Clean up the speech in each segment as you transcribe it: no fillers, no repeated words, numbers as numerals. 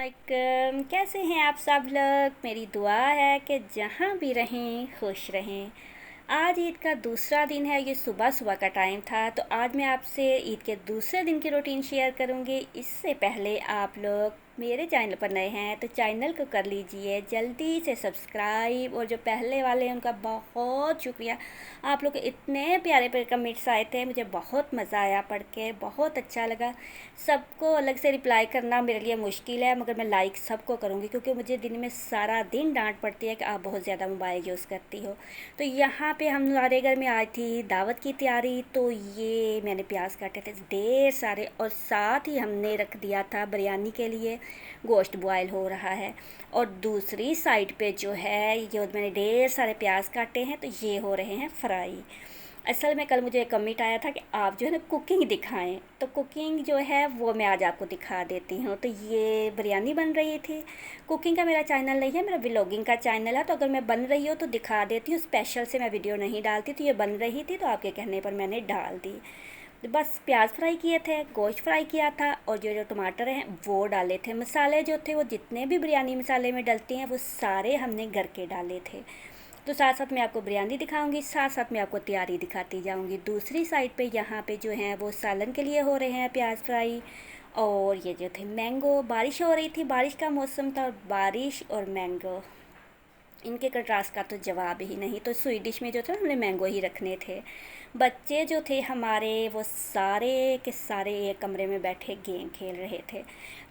वालेकुम। कैसे हैं आप सब लोग? मेरी दुआ है कि जहाँ भी रहें खुश रहें। आज ईद का दूसरा दिन है, ये सुबह सुबह का टाइम था। तो आज मैं आपसे ईद के दूसरे दिन की रूटीन शेयर करूँगी। इससे पहले आप लोग मेरे चैनल पर नए हैं तो चैनल को कर लीजिए जल्दी से सब्सक्राइब, और जो पहले वाले हैं उनका बहुत शुक्रिया। आप लोग इतने प्यारे प्यारे कमेंट्स आए थे, मुझे बहुत मज़ा आया पढ़ के, बहुत अच्छा लगा। सबको अलग से रिप्लाई करना मेरे लिए मुश्किल है, मगर मैं लाइक सबको करूँगी क्योंकि मुझे दिन में सारा दिन डांट पड़ती है कि आप बहुत ज़्यादा मोबाइल यूज़ करती हो। तो यहाँ पे हमारे घर में आई थी दावत की तैयारी, तो ये मैंने प्याज काटे थे ढेर सारे, और साथ ही हमने रख दिया था बिरयानी के लिए गोश्त बॉयल हो रहा है। और दूसरी साइड पे जो है जो मैंने ढेर सारे प्याज काटे हैं तो ये हो रहे हैं फ्राई। असल में कल मुझे एक कमेंट आया था कि आप जो है ना कुकिंग दिखाएं, तो कुकिंग जो है वो मैं आज आपको दिखा देती हूँ। तो ये बिरयानी बन रही थी। कुकिंग का मेरा चैनल नहीं है, मेरा व्लॉगिंग का चैनल है, तो अगर मैं बन रही हूँ तो दिखा देती हूँ। स्पेशल से मैं वीडियो नहीं डालती, तो ये बन रही थी तो आपके कहने पर मैंने डाल दी। तो बस प्याज फ्राई किए थे, गोश्त फ्राई किया था, और जो जो टमाटर हैं वो डाले थे। मसाले जो थे वो जितने भी बिरयानी मसाले में डलते हैं वो सारे हमने घर के डाले थे। तो साथ साथ मैं आपको बिरयानी दिखाऊंगी, साथ साथ मैं आपको तैयारी दिखाती जाऊंगी। दूसरी साइड पे यहाँ पे जो है वो सालन के लिए हो रहे हैं प्याज फ्राई। और ये जो थे मैंगो, बारिश हो रही थी, बारिश का मौसम था, और बारिश और मैंगो, इनके कंट्रास्ट का तो जवाब ही नहीं। तो स्वीट डिश में जो था हमने मैंगो ही रखने थे। बच्चे जो थे हमारे वो सारे के सारे एक कमरे में बैठे गेम खेल रहे थे।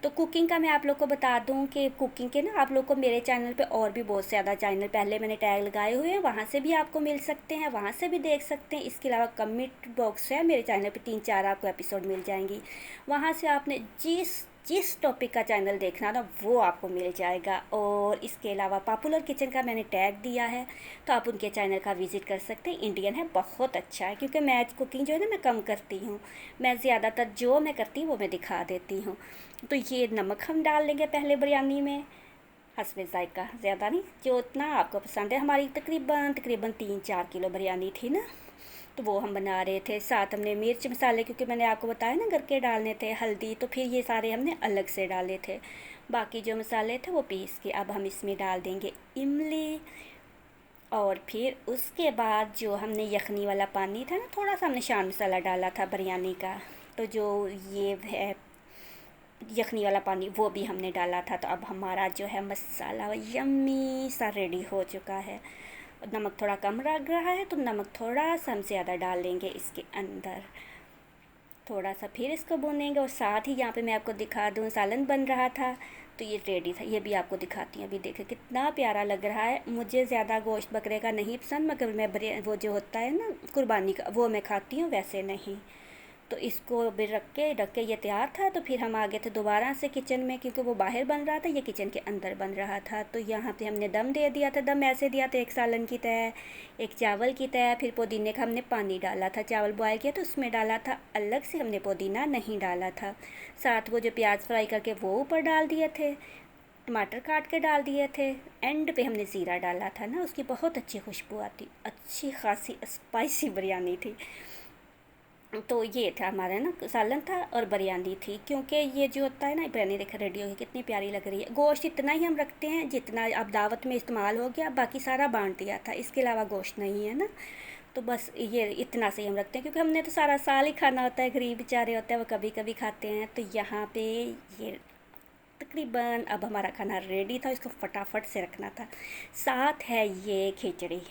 तो कुकिंग का मैं आप लोग को बता दूं कि कुकिंग के ना आप लोग को मेरे चैनल पे और भी बहुत ज़्यादा चैनल पहले मैंने टैग लगाए हुए हैं, वहाँ से भी आपको मिल सकते हैं, वहाँ से भी देख सकते हैं। इसके अलावा कमेंट बॉक्स है मेरे चैनल पे, 3-4 आपको एपिसोड मिल जाएंगी। वहाँ से आपने जिस जिस टॉपिक का चैनल देखना ना वो आपको मिल जाएगा। और इसके अलावा पॉपुलर किचन का मैंने टैग दिया है, तो आप उनके चैनल का विज़िट कर सकते हैं। इंडियन है, बहुत अच्छा है, क्योंकि मैं कुकिंग जो है ना मैं कम करती हूँ। मैं ज़्यादातर जो मैं करती हूँ वो मैं दिखा देती हूँ। तो ये नमक हम डाल लेंगे पहले बिरयानी में, हस्बे ज़ायका, ज़्यादा नहीं, जो उतना आपको पसंद है। हमारी तकरीबन तकरीबन 3-4 किलो बिरयानी थी ना, तो वो हम बना रहे थे। साथ हमने मिर्च मसाले, क्योंकि मैंने आपको बताया ना घर के डालने थे, हल्दी, तो फिर ये सारे हमने अलग से डाले थे। बाकी जो मसाले थे वो पीस के अब हम इसमें डाल देंगे इमली। और फिर उसके बाद जो हमने यखनी वाला पानी था ना, थोड़ा सा हमने शान मसाला डाला था बिरयानी का, तो जो ये है यखनी वाला पानी वो भी हमने डाला था। तो अब हमारा जो है मसाला यम्मी सा रेडी हो चुका है। नमक थोड़ा कम लग रहा है तो नमक थोड़ा सा हम ज़्यादा डाल लेंगे इसके अंदर। थोड़ा सा फिर इसको भूनेंगे, और साथ ही यहाँ पे मैं आपको दिखा दूँ सालन बन रहा था, तो ये रेडी था। ये भी आपको दिखाती हूँ, अभी देखिए कितना प्यारा लग रहा है। मुझे ज़्यादा गोश्त बकरे का नहीं पसंद, मगर मैं वो जो होता है ना कुर्बानी का वो मैं खाती हूँ, वैसे नहीं। तो इसको भी रख के ये तैयार था। तो फिर हम आ गए थे दोबारा से किचन में, क्योंकि वो बाहर बन रहा था, ये किचन के अंदर बन रहा था। तो यहाँ पे हमने दम दे दिया था। दम ऐसे दिया था, एक सालन की तरह, एक चावल की तरह। फिर पुदीने का हमने पानी डाला था, चावल बॉयल किया तो उसमें डाला था, अलग से हमने पुदीना नहीं डाला था। साथ वो जो प्याज फ्राई करके वो ऊपर डाल दिए थे, टमाटर काट के डाल दिए थे। एंड पे हमने ज़ीरा डाला था ना, उसकी बहुत अच्छी खुशबू आती, अच्छी खासी स्पाइसी बिरयानी थी। तो ये था हमारा ना सालन था और बिरयानी थी। क्योंकि ये जो होता है ना बिरयानी, देखा रेडी होगी कितनी प्यारी लग रही है। गोश्त इतना ही हम रखते हैं जितना अब दावत में इस्तेमाल हो गया, बाकी सारा बांट दिया था, इसके अलावा गोश्त नहीं है ना। तो बस ये इतना से ही हम रखते हैं, क्योंकि हमने तो सारा साल ही खाना होता है, गरीब बेचारे होते हैं वो कभी कभी खाते हैं। तो यहाँ पे ये तकरीबन अब हमारा खाना रेडी था, इसको फटाफट से रखना था। साथ है ये खिचड़ी,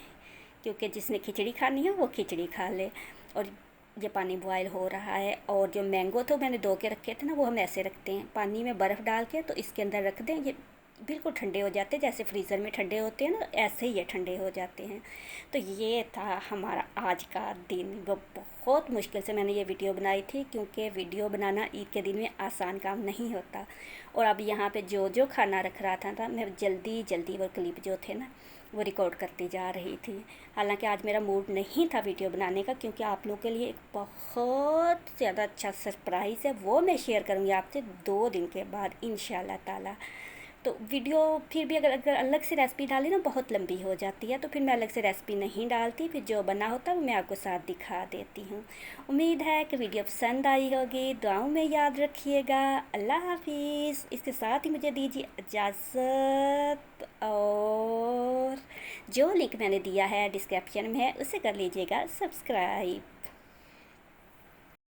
क्योंकि जिसने खिचड़ी खानी है वो खिचड़ी खा ले। और ये पानी बॉयल हो रहा है, और जो मैंगो तो मैंने धो के रखे थे ना वो हम ऐसे रखते हैं पानी में बर्फ़ डाल के, तो इसके अंदर रख दें, ये बिल्कुल ठंडे हो जाते हैं, जैसे फ्रीज़र में ठंडे होते हैं ना, ऐसे ही ये ठंडे हो जाते हैं। तो ये था हमारा आज का दिन। वो बहुत मुश्किल से मैंने ये वीडियो बनाई थी, क्योंकि वीडियो बनाना ईद के दिन में आसान काम नहीं होता। और अब यहाँ पे जो जो खाना रख रहा था मैं जल्दी जल्दी वो क्लिप जो थे ना वो रिकॉर्ड करती जा रही थी। हालांकि आज मेरा मूड नहीं था वीडियो बनाने का, क्योंकि आप लोगों के लिए एक बहुत ज़्यादा अच्छा सरप्राइज़ है, वो मैं शेयर करूँगी आपसे 2 दिन के बाद इंशाल्लाह ताला। तो वीडियो फिर भी अगर अलग से रेसिपी डाली ना बहुत लंबी हो जाती है, तो फिर मैं अलग से रेसिपी नहीं डालती, फिर जो बना होता है वो मैं आपको साथ दिखा देती हूँ। उम्मीद है कि वीडियो पसंद आई होगी, दुआओं में याद रखिएगा। अल्लाह हाफिज़। इसके साथ ही मुझे दीजिए इजाज़त, और जो लिंक मैंने दिया है डिस्क्रिप्शन में है, उसे कर लीजिएगा सब्सक्राइब।